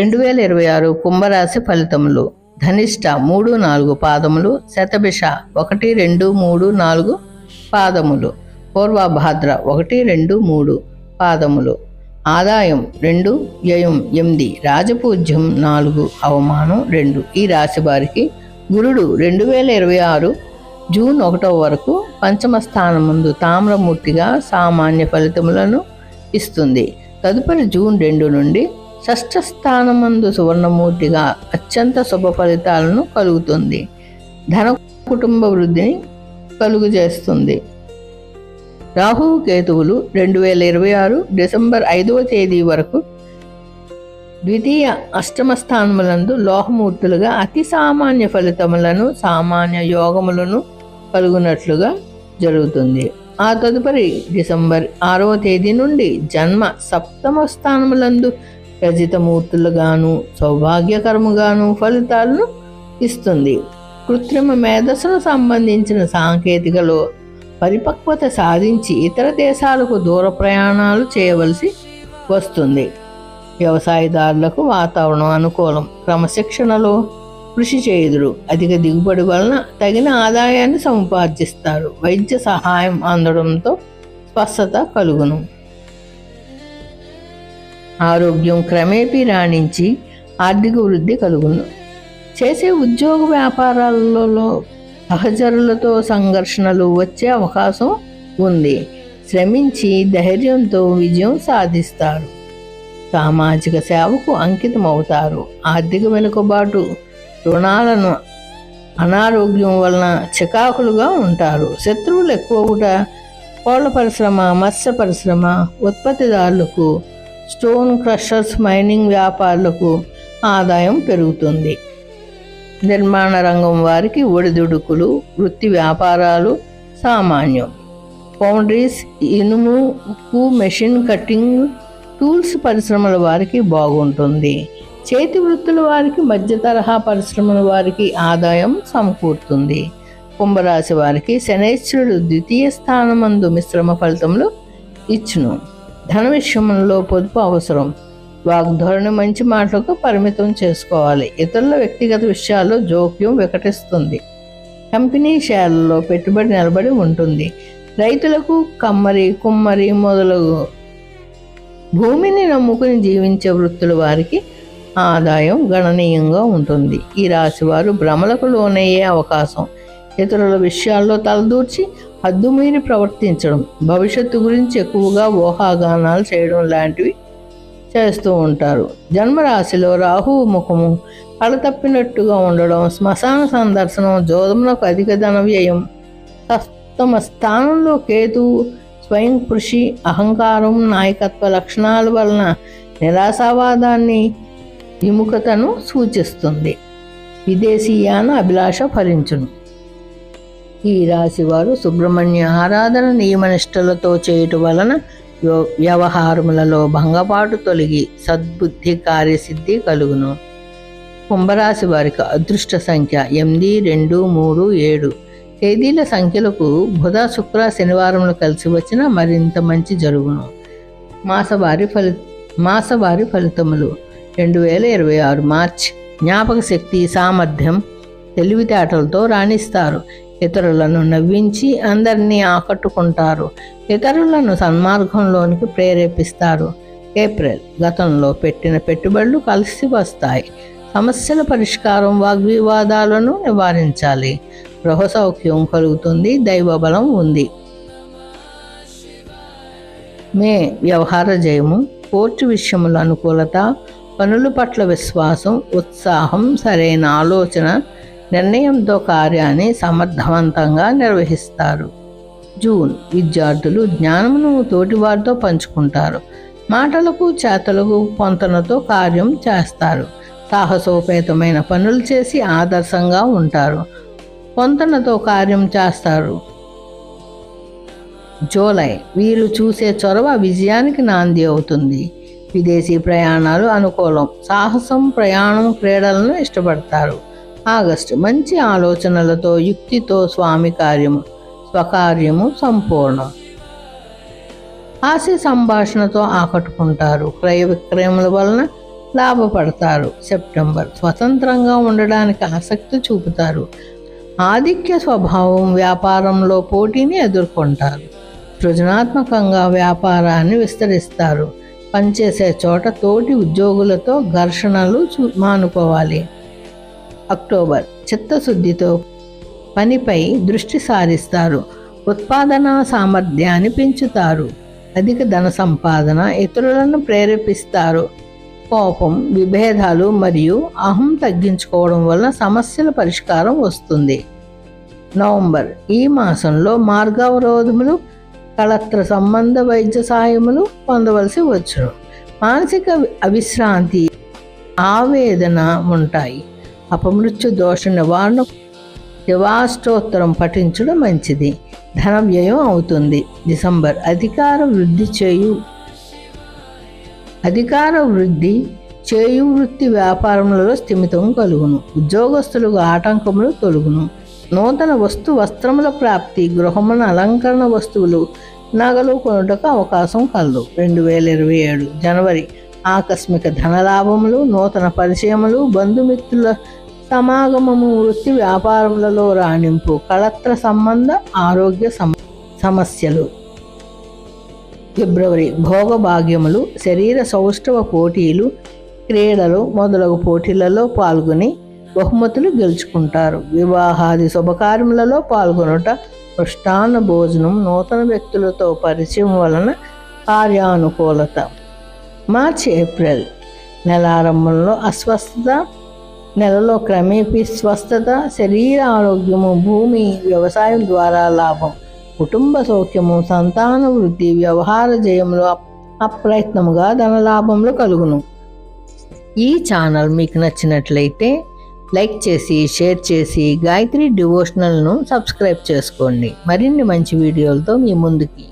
2026 కుంభరాశి ఫలితములు. ధనిష్ట 3-4 పాదములు, శతభిష 1, 2, 3, 4 పాదములు, పూర్వభాద్ర 1, 2, 3 పాదములు, ఆదాయం 2, వ్యయం 8, రాజపూజ్యం 4, అవమానం 2. ఈ రాశి వారికి గురుడు 2026 జూన్ 1 వరకు పంచమ స్థానమందు తామ్రమూర్తిగా సామాన్య ఫలితములను ఇస్తుంది. తదుపరి జూన్ 2 నుండి షష్ఠ స్థానమందు సువర్ణమూర్తిగా అత్యంత శుభ ఫలితాలను కలుగుతుంది. ధన కుటుంబ వృద్ధిని కలుగజేస్తుంది. రాహువు కేతువులు 2026 డిసెంబర్ 5వ తేదీ వరకు ద్వితీయ అష్టమ స్థానములందు లోహమూర్తులుగా అతి సామాన్య ఫలితములను సామాన్య యోగములను కలుగునట్లుగా జరుగుతుంది. ఆ తదుపరి డిసెంబర్ 6వ తేదీ నుండి జన్మ సప్తమ స్థానములందు రజితమూర్తులుగాను సౌభాగ్యకరముగాను ఫలితాలను ఇస్తుంది. కృత్రిమ మేధస్సును సంబంధించిన సాంకేతికలో పరిపక్వత సాధించి ఇతర దేశాలకు దూర ప్రయాణాలు చేయవలసి వస్తుంది. వ్యవసాయదారులకు వాతావరణం అనుకూలం. క్రమశిక్షణలో కృషి చేయుదురు. అధిక దిగుబడి వలన తగిన ఆదాయాన్ని సముపార్జిస్తారు. వైద్య సహాయం అందడంతో స్వస్థత కలుగును. ఆరోగ్యం క్రమేపీ రాణించి ఆర్థిక వృద్ధి కలుగును. చేసే ఉద్యోగ వ్యాపారాలలో సహచరులతో సంఘర్షణలు వచ్చే అవకాశం ఉంది. శ్రమించి ధైర్యంతో విజయం సాధిస్తారు. సామాజిక సేవకు అంకితం అవుతారు. ఆర్థిక వెనుకబాటు, రుణాలను, అనారోగ్యం వలన చికాకులుగా ఉంటారు. శత్రువులు ఎక్కువగా కోళ్ల పరిశ్రమ, మత్స్య పరిశ్రమ ఉత్పత్తిదారులకు, స్టోన్ క్రషర్స్, మైనింగ్ వ్యాపారులకు ఆదాయం పెరుగుతుంది. నిర్మాణ రంగం వారికి ఒడిదుడుకులు, వృత్తి వ్యాపారాలు సామాన్యం. ఫౌండరీస్, ఇనుము, ఉక్కు, మెషిన్ కటింగ్, టూల్స్ పరిశ్రమల వారికి బాగుంటుంది. చేతి వృత్తుల వారికి, మధ్య తరహా పరిశ్రమల వారికి ఆదాయం సమకూరుతుంది. కుంభరాశి వారికి శనైశ్వరుడు ద్వితీయ స్థానమందు మిశ్రమ ఫలితములు ఇచ్చును. ధన విషయంలో పొదుపు అవసరం. వాగ్ధోరణి మంచి మాటలకు పరిమితం చేసుకోవాలి. ఇతరుల వ్యక్తిగత విషయాల్లో జోక్యం వికటిస్తుంది. కంపెనీ షేర్లలో పెట్టుబడి నిలబడి ఉంటుంది. రైతులకు కమ్మరి, కుమ్మరి మొదలగు భూమిని నమ్ముకుని జీవించే వృత్తుల వారికి ఆదాయం గణనీయంగా ఉంటుంది. ఈ రాశివారు భ్రమలకు లోనయ్యే అవకాశం. ఇతరుల విషయాల్లో తలదూర్చి హద్దుమీరి ప్రవర్తించడం, భవిష్యత్తు గురించి ఎక్కువగా ఊహాగానాలు చేయడం లాంటివి చేస్తూ ఉంటారు. జన్మరాశిలో రాహువు ముఖము కళతప్పినట్టుగా ఉండడం, శ్మశాన సందర్శనం, జోదమునకు అధిక ధన వ్యయం, సప్తమ స్థానంలో కేతువు స్వయం కృషి, అహంకారం, నాయకత్వ లక్షణాల వలన నిరాశావాదాన్ని, విముఖతను సూచిస్తుంది. విదేశీయాన అభిలాష ఫలించును. ఈ రాశివారు సుబ్రహ్మణ్య ఆరాధన నియమనిష్టలతో చేయటం వలన వ్యవహారములలో భంగపాటు తొలగి సద్బుద్ధి, కార్యసిద్ధి కలుగును. కుంభరాశి వారికి అదృష్ట సంఖ్య 8, 2, 3, 7 తేదీల సంఖ్యలకు బుధ, శుక్ర, శనివారములు కలిసి వచ్చిన మరింత మంచి జరుగును. మాసవారి ఫలితములు. 2026 మార్చి. జ్ఞాపక శక్తి, సామర్థ్యం, తెలివితేటలతో రాణిస్తారు. ఇతరులను నవ్వించి అందరినీ ఆకట్టుకుంటారు. ఇతరులను సన్మార్గంలోనికి ప్రేరేపిస్తారు. ఏప్రిల్. గతంలో పెట్టిన పెట్టుబడులు కలిసి వస్తాయి. సమస్యల పరిష్కారం, వాగ్వివాదాలను నివారించాలి. గృహ సౌఖ్యం కలుగుతుంది. దైవబలం ఉంది. మే. వ్యవహార జయము, కోర్టు విషయముల అనుకూలత, పనుల పట్ల విశ్వాసం, ఉత్సాహం, సరైన ఆలోచన, నిర్ణయంతో కార్యాన్ని సమర్థవంతంగా నిర్వహిస్తారు. జూన్. విద్యార్థులు జ్ఞానమును తోటివారితో పంచుకుంటారు. మాటలకు, చేతలకు పొంతనతో కార్యం చేస్తారు. సాహసోపేతమైన పనులు చేసి ఆదర్శంగా ఉంటారు. పొంతనతో కార్యం చేస్తారు. జూలై. వీరు చూసే చొరవ విజయానికి నాంది అవుతుంది. విదేశీ ప్రయాణాలు అనుకూలం. సాహసం, ప్రయాణం, క్రీడలను ఇష్టపడతారు. ఆగస్టు. మంచి ఆలోచనలతో, యుక్తితో స్వకార్యము సంపూర్ణం. హాస్య సంభాషణతో ఆకట్టుకుంటారు. క్రయ విక్రయముల వలన లాభపడతారు. సెప్టెంబర్ స్వతంత్రంగా ఉండడానికి ఆసక్తి చూపుతారు. ఆధిక్య స్వభావం వ్యాపారంలో పోటీని ఎదుర్కొంటారు. సృజనాత్మకంగా వ్యాపారాన్ని విస్తరిస్తారు. పనిచేసే చోట తోటి ఉద్యోగులతో ఘర్షణలు మానుకోవాలి. అక్టోబర్ చిత్తశుద్ధితో పనిపై దృష్టి సారిస్తారు. ఉత్పాదన సామర్థ్యాన్ని పెంచుతారు. అధిక ధన సంపాదన, ఇతరులను ప్రేరేపిస్తారు. కోపం, విభేదాలు మరియు అహం తగ్గించుకోవడం వల్ల సమస్యల పరిష్కారం వస్తుంది. నవంబర్ ఈ మాసంలో మార్గావరోధములు, కళత్ర సంబంధ వైద్య సహాయములు పొందవలసి వచ్చును. మానసిక అవిశ్రాంతి, ఆవేదన ఉంటాయి. అపమృత్యు దోష నివారణ శివాష్టోత్తరం పఠించడం మంచిది. ధన వ్యయం అవుతుంది. డిసెంబర్ అధికార వృద్ధి చేయు వృత్తి వ్యాపారములలో స్థిమితం కలుగును. ఉద్యోగస్తులకు ఆటంకములు తొలుగును. నూతన వస్త్రముల ప్రాప్తి, గృహమున అలంకరణ వస్తువులు, నగలు కొనుటకు అవకాశం కలదు. 2027 జనవరి ఆకస్మిక ధనలాభములు, నూతన పరిచయములు, బంధుమిత్రుల సమాగమము, వృత్తి వ్యాపారములలో రాణింపు, కళత్ర సంబంధ ఆరోగ్య సమస్యలు. ఫిబ్రవరి భోగభాగ్యములు, శరీర సౌష్ఠవ పోటీలు, క్రీడలు మొదలగు పోటీలలో పాల్గొని బహుమతులు గెలుచుకుంటారు. వివాహాది శుభకార్యములలో పాల్గొనుట, మృష్టాన్న భోజనం, నూతన వ్యక్తులతో పరిచయం వలన కార్యానుకూలత. మార్చి ఏప్రిల్ నెలారంభంలో అస్వస్థత, నెలలో క్రమేపీ స్వస్థత, శరీర ఆరోగ్యము, భూమి వ్యవసాయం ద్వారా లాభం, కుటుంబ సౌఖ్యము, సంతాన వృద్ధి, వ్యవహార జయములు, అప్రయత్నముగా ధనలాభములు కలుగును. ఈ ఛానల్ మీకు నచ్చినట్లయితే లైక్ చేసి, షేర్ చేసి గాయత్రి డివోషనల్ను సబ్స్క్రైబ్ చేసుకోండి. మరిన్ని మంచి వీడియోలతో మీ ముందుకి